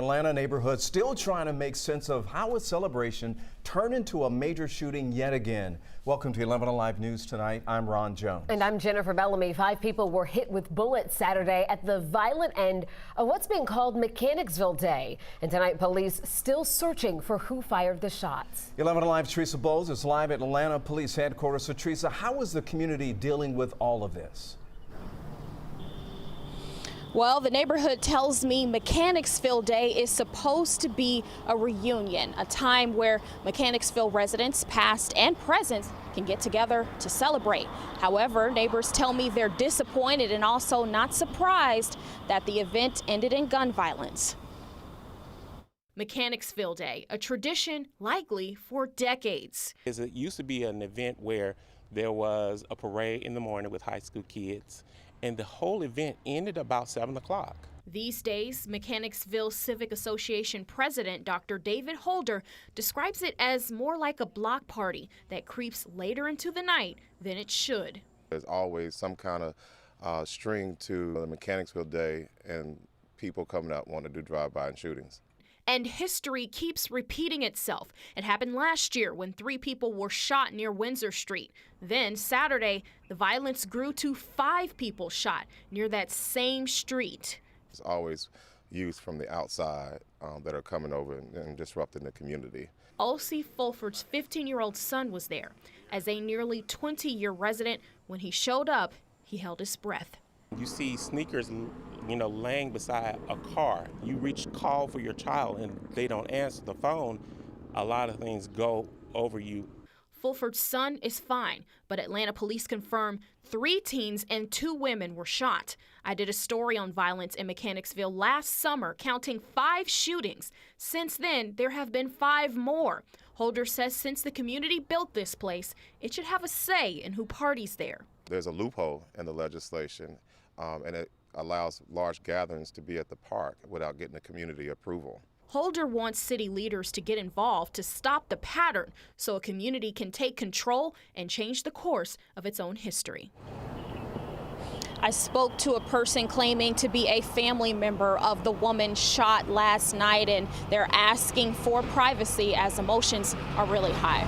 Atlanta neighborhood still trying to make sense of how a celebration turned into a major shooting yet again. Welcome to 11 Alive News tonight. I'm Ron Jones. And I'm Jennifer Bellamy. 5 people were hit with bullets Saturday at the violent end of what's being called Mechanicsville Day. And tonight, police still searching for who fired the shots. 11 Alive's Teresa Bowles is live at Atlanta Police Headquarters. So, Teresa, how is the community dealing with all of this? Well, the neighborhood tells me Mechanicsville Day is supposed to be a reunion, a time where Mechanicsville residents, past and present, can get together to celebrate. However, neighbors tell me they're disappointed and also not surprised that the event ended in gun violence. Mechanicsville Day, a tradition likely for decades. It used to be an event where there was a parade in the morning with high school kids, and the whole event ended about 7 o'clock. These days, Mechanicsville Civic Association President Dr. David Holder describes it as more like a block party that creeps later into the night than it should. There's always some kind of string to the Mechanicsville Day, and people coming out wanting to do drive-by and shootings. And history keeps repeating itself. It happened last year when 3 people were shot near Windsor Street. Then Saturday, the violence grew to 5 people shot near that same street. It's always youth from the outside that are coming over and disrupting the community. Ulcie Fulford's 15-year-old son was there. As a nearly 20-year resident, when he showed up, he held his breath. You see sneakers, laying beside a car. You call for your child and they don't answer the phone. A lot of things go over you. Fulford's son is fine, but Atlanta police confirm 3 teens and 2 women were shot. I did a story on violence in Mechanicsville last summer, counting 5 shootings. Since then, there have been 5 more. Holder says since the community built this place, it should have a say in who parties there. There's a loophole in the legislation, and it allows large gatherings to be at the park without getting the community approval. Holder wants city leaders to get involved to stop the pattern so a community can take control and change the course of its own history. I spoke to a person claiming to be a family member of the woman shot last night, and they're asking for privacy as emotions are really high.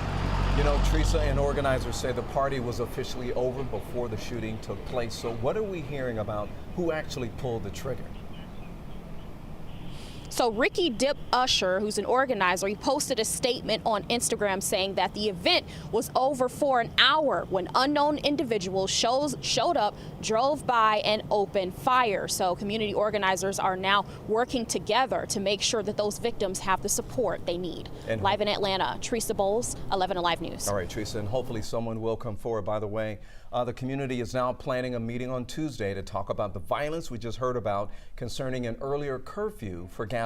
You know, Teresa, and organizers say the party was officially over before the shooting took place. So what are we hearing about who actually pulled the trigger? So Ricky Dip Usher, who's an organizer, he posted a statement on Instagram saying that the event was over for an hour when unknown individuals showed up, drove by, and opened fire. So community organizers are now working together to make sure that those victims have the support they need. And live in Atlanta, Teresa Bowles, 11 Alive News. All right, Teresa, and hopefully someone will come forward. By the way, the community is now planning a meeting on Tuesday to talk about the violence we just heard about concerning an earlier curfew for gatherings.